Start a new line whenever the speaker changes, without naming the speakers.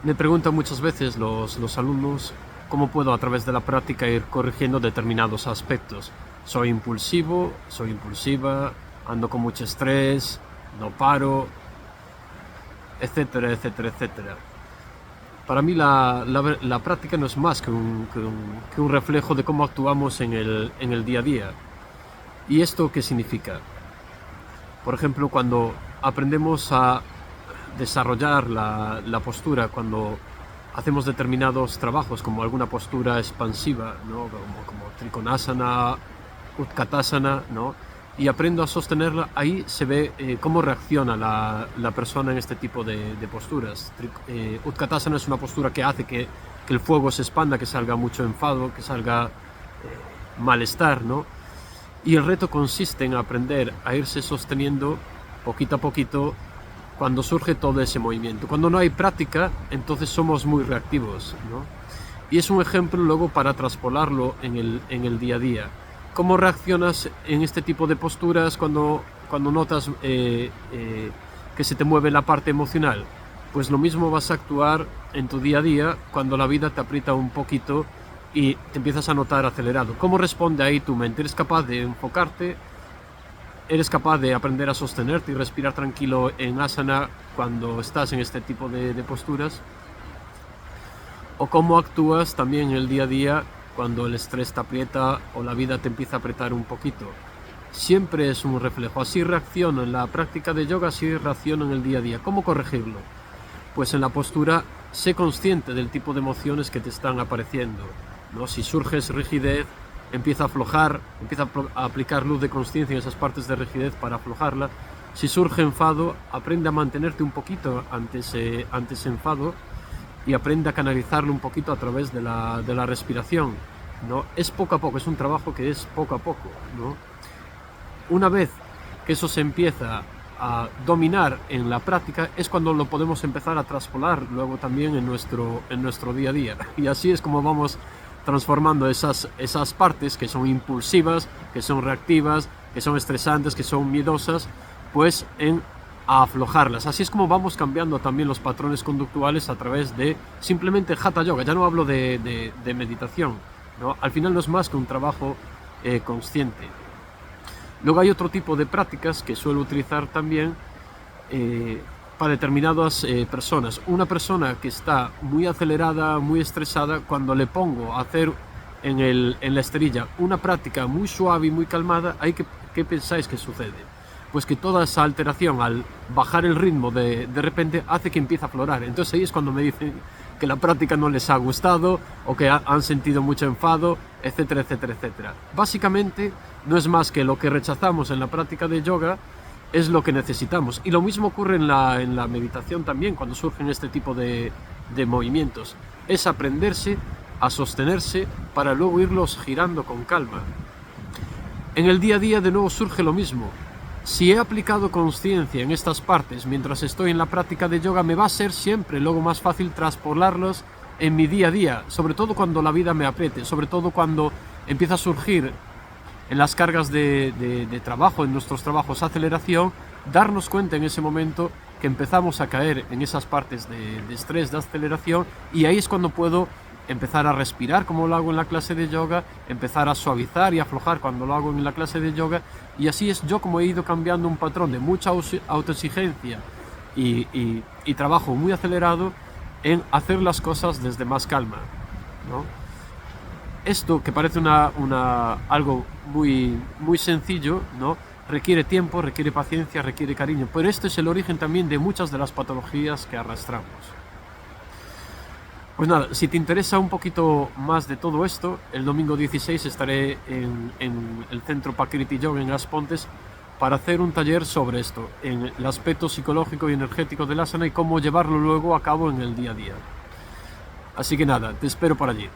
Me preguntan muchas veces los alumnos cómo puedo a través de la práctica ir corrigiendo determinados aspectos. Soy impulsivo, soy impulsiva, ando con mucho estrés, no paro, etcétera, etcétera, etcétera. Para mí la práctica no es más que un reflejo de cómo actuamos en el día a día. ¿Y esto qué significa? Por ejemplo, cuando aprendemos a desarrollar la postura, cuando hacemos determinados trabajos, como alguna postura expansiva, ¿no? Como Trikonasana, Utkatasana, ¿no? Y aprendo a sostenerla, ahí se ve cómo reacciona la persona en este tipo de posturas. Utkatasana es una postura que hace que el fuego se expanda, que salga mucho enfado, que salga malestar, ¿no? Y el reto consiste en aprender a irse sosteniendo poquito a poquito cuando surge todo ese movimiento. Cuando no hay práctica, entonces somos muy reactivos, ¿no? Y es un ejemplo luego para traspolarlo en el día a día. ¿Cómo reaccionas en este tipo de posturas cuando notas que se te mueve la parte emocional? Pues lo mismo vas a actuar en tu día a día cuando la vida te aprieta un poquito y te empiezas a notar acelerado. ¿Cómo responde ahí tu mente? ¿Eres capaz de enfocarte? ¿Eres capaz de aprender a sostenerte y respirar tranquilo en asana cuando estás en este tipo de posturas? ¿O cómo actúas también en el día a día cuando el estrés te aprieta o la vida te empieza a apretar un poquito? Siempre es un reflejo. Así reacciono en la práctica de yoga, así reacciono en el día a día. ¿Cómo corregirlo? Pues en la postura, sé consciente del tipo de emociones que te están apareciendo, ¿no? Si surge rigidez, empieza a aflojar, empieza a aplicar luz de consciencia en esas partes de rigidez para aflojarla. Si surge enfado, aprende a mantenerte un poquito ante ese enfado y aprende a canalizarlo un poquito a través de la respiración, ¿no? Es poco a poco, es un trabajo que es poco a poco, ¿no? Una vez que eso se empieza a dominar en la práctica, es cuando lo podemos empezar a traspolar luego también en nuestro día a día. Y así es como vamos transformando esas partes que son impulsivas, que son reactivas, que son estresantes, que son miedosas, pues en a aflojarlas. Así es como vamos cambiando también los patrones conductuales a través de simplemente Hatha Yoga. Ya no hablo de meditación, ¿no? Al final no es más que un trabajo consciente. Luego hay otro tipo de prácticas que suelo utilizar también para determinadas personas. Una persona que está muy acelerada, muy estresada, cuando le pongo a hacer en la esterilla una práctica muy suave y muy calmada, ¿qué pensáis que sucede? Pues que toda esa alteración al bajar el ritmo de repente hace que empiece a aflorar. Entonces ahí es cuando me dicen que la práctica no les ha gustado o que han sentido mucho enfado, etcétera, etcétera, etcétera. Básicamente no es más que lo que rechazamos en la práctica de yoga es lo que necesitamos. Y lo mismo ocurre en la meditación también, cuando surgen este tipo de movimientos. Es aprenderse a sostenerse para luego irlos girando con calma. En el día a día de nuevo surge lo mismo. Si he aplicado consciencia en estas partes mientras estoy en la práctica de yoga, me va a ser siempre luego más fácil traspolarlos en mi día a día, sobre todo cuando la vida me apriete, sobre todo cuando empieza a surgir en las cargas de trabajo, en nuestros trabajos, aceleración, darnos cuenta en ese momento que empezamos a caer en esas partes de estrés, de aceleración, y ahí es cuando puedo empezar a respirar como lo hago en la clase de yoga, empezar a suavizar y aflojar cuando lo hago en la clase de yoga, y así es yo como he ido cambiando un patrón de mucha autoexigencia y trabajo muy acelerado en hacer las cosas desde más calma, ¿no? Esto, que parece algo muy sencillo, ¿no? Requiere tiempo, requiere paciencia, requiere cariño, pero este es el origen también de muchas de las patologías que arrastramos. Pues nada, si te interesa un poquito más de todo esto, el domingo 16 estaré en el centro Pakriti Yoga en As Pontes para hacer un taller sobre esto, en el aspecto psicológico y energético del asana y cómo llevarlo luego a cabo en el día a día. Así que nada, te espero por allí.